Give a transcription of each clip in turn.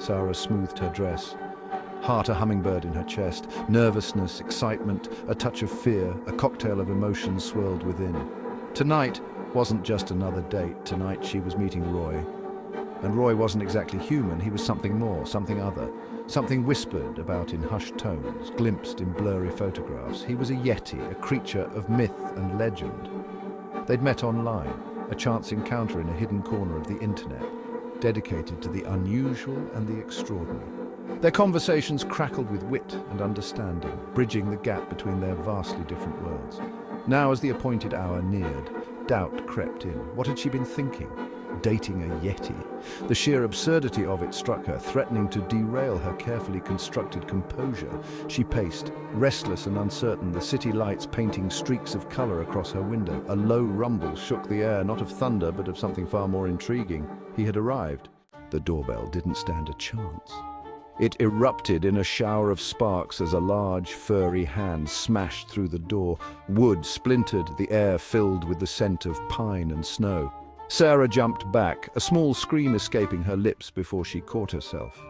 Sarah smoothed her dress. Heart a hummingbird in her chest. Nervousness, excitement, a touch of fear, a cocktail of emotions swirled within. Tonight wasn't just another date. Tonight she was meeting Roy. And Roy wasn't exactly human. He was something more, something other. Something whispered about in hushed tones, glimpsed in blurry photographs. He was a Yeti, a creature of myth and legend. They'd met online, a chance encounter in a hidden corner of the internet, dedicated to the unusual and the extraordinary. Their conversations crackled with wit and understanding, bridging the gap between their vastly different worlds. Now, as the appointed hour neared, doubt crept in. What had she been thinking? Dating a Yeti? The sheer absurdity of it struck her, threatening to derail her carefully constructed composure. She paced, restless and uncertain, the city lights painting streaks of color across her window. A low rumble shook the air, not of thunder, but of something far more intriguing. He had arrived. The doorbell didn't stand a chance. It erupted in a shower of sparks as a large, furry hand smashed through the door. Wood splintered, the air filled with the scent of pine and snow. Sarah jumped back, a small scream escaping her lips before she caught herself.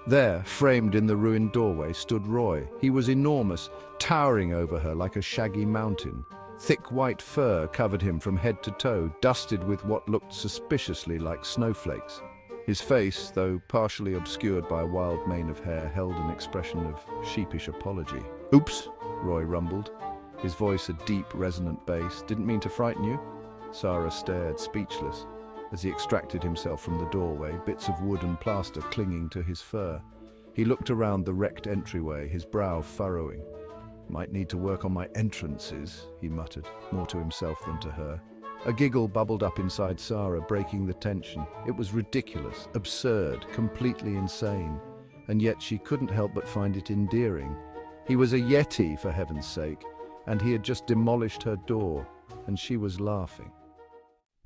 There, framed in the ruined doorway, stood Roy. He was enormous, towering over her like a shaggy mountain. Thick white fur covered him from head to toe, dusted with what looked suspiciously like snowflakes. His face, though partially obscured by a wild mane of hair, held an expression of sheepish apology. "Oops," Roy rumbled, his voice a deep, resonant bass. "Didn't mean to frighten you." Sarah stared, speechless, as he extracted himself from the doorway, bits of wood and plaster clinging to his fur. He looked around the wrecked entryway, his brow furrowing. "Might need to work on my entrances," he muttered, more to himself than to her. A giggle bubbled up inside Sarah, breaking the tension. It was ridiculous, absurd, completely insane, and yet she couldn't help but find it endearing. He was a Yeti, for heaven's sake, and he had just demolished her door, and she was laughing.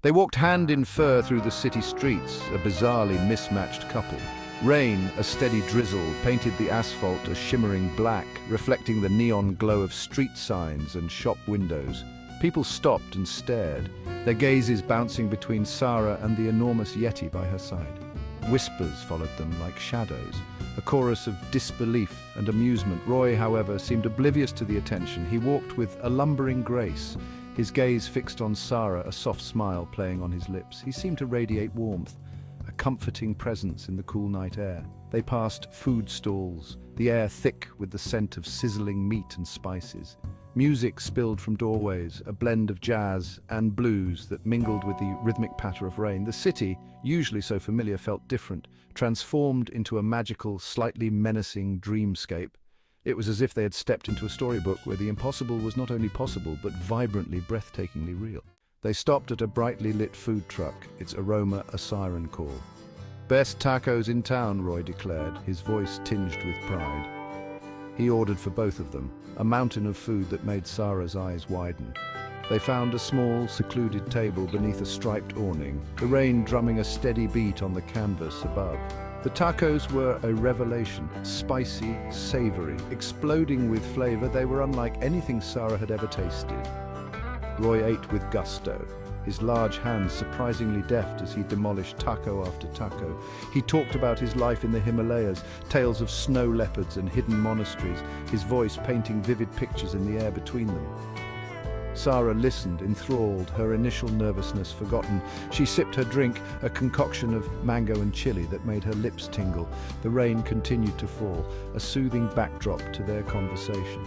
They walked hand in fur through the city streets, a bizarrely mismatched couple. Rain, a steady drizzle, painted the asphalt a shimmering black, reflecting the neon glow of street signs and shop windows. People stopped and stared, their gazes bouncing between Sarah and the enormous Yeti by her side. Whispers followed them like shadows, a chorus of disbelief and amusement. Roy, however, seemed oblivious to the attention. He walked with a lumbering grace, his gaze fixed on Sarah, a soft smile playing on his lips. He seemed to radiate warmth, a comforting presence in the cool night air. They passed food stalls, the air thick with the scent of sizzling meat and spices. Music spilled from doorways, a blend of jazz and blues that mingled with the rhythmic patter of rain. The city, usually so familiar, felt different, transformed into a magical, slightly menacing dreamscape. It was as if they had stepped into a storybook where the impossible was not only possible, but vibrantly, breathtakingly real. They stopped at a brightly lit food truck, its aroma a siren call. "Best tacos in town," Roy declared, his voice tinged with pride. He ordered for both of them, a mountain of food that made Sarah's eyes widen. They found a small, secluded table beneath a striped awning, the rain drumming a steady beat on the canvas above. The tacos were a revelation, spicy, savory, exploding with flavor. They were unlike anything Sarah had ever tasted. Roy ate with gusto, his large hands surprisingly deft as he demolished taco after taco. He talked about his life in the Himalayas, tales of snow leopards and hidden monasteries, his voice painting vivid pictures in the air between them. Sarah listened, enthralled, her initial nervousness forgotten. She sipped her drink, a concoction of mango and chili that made her lips tingle. The rain continued to fall, a soothing backdrop to their conversation.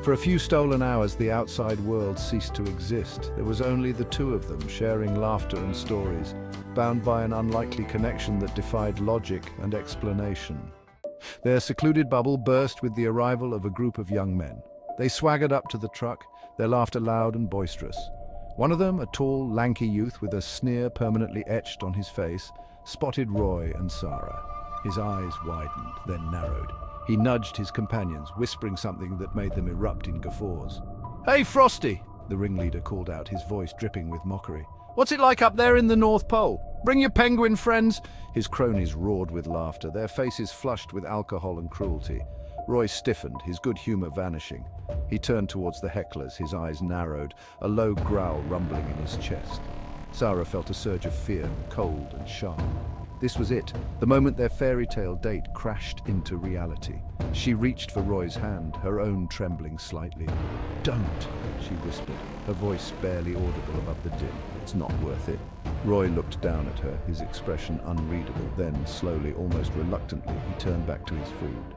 For a few stolen hours, the outside world ceased to exist. There was only the two of them, sharing laughter and stories, bound by an unlikely connection that defied logic and explanation. Their secluded bubble burst with the arrival of a group of young men. They swaggered up to the truck, their laughter loud and boisterous. One of them, a tall, lanky youth with a sneer permanently etched on his face, spotted Roy and Sarah. His eyes widened, then narrowed. He nudged his companions, whispering something that made them erupt in guffaws. "Hey, Frosty!" the ringleader called out, his voice dripping with mockery. "What's it like up there in the North Pole? Bring your penguin friends!" His cronies roared with laughter, their faces flushed with alcohol and cruelty. Roy stiffened, his good humor vanishing. He turned towards the hecklers, his eyes narrowed, a low growl rumbling in his chest. Sarah felt a surge of fear, cold and sharp. This was it, the moment their fairy tale date crashed into reality. She reached for Roy's hand, her own trembling slightly. "Don't," she whispered, her voice barely audible above the din. "It's not worth it." Roy looked down at her, his expression unreadable. Then, slowly, almost reluctantly, he turned back to his food.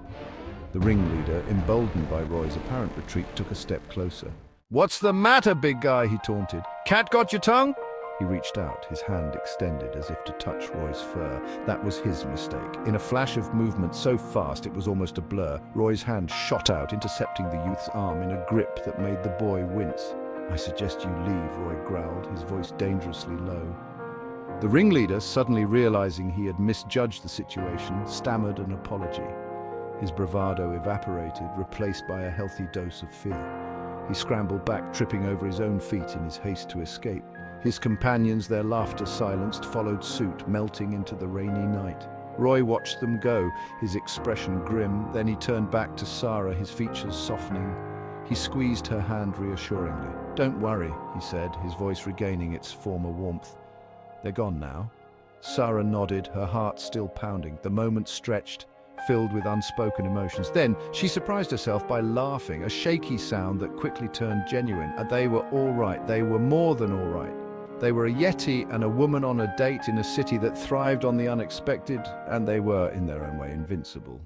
The ringleader, emboldened by Roy's apparent retreat, took a step closer. "What's the matter, big guy?" he taunted. "Cat got your tongue?" He reached out, his hand extended as if to touch Roy's fur. That was his mistake. In a flash of movement so fast it was almost a blur, Roy's hand shot out, intercepting the youth's arm in a grip that made the boy wince. "I suggest you leave," Roy growled, his voice dangerously low. The ringleader, suddenly realizing he had misjudged the situation, stammered an apology. His bravado evaporated, replaced by a healthy dose of fear. He scrambled back, tripping over his own feet in his haste to escape. His companions, their laughter silenced, followed suit, melting into the rainy night. Roy watched them go, his expression grim. Then he turned back to Sarah, his features softening. He squeezed her hand reassuringly. "Don't worry," he said, his voice regaining its former warmth. "They're gone now." Sarah nodded, her heart still pounding. The moment stretched, filled with unspoken emotions. Then she surprised herself by laughing, a shaky sound that quickly turned genuine. And they were all right. They were more than all right. They were a Yeti and a woman on a date in a city that thrived on the unexpected, and they were, in their own way, invincible.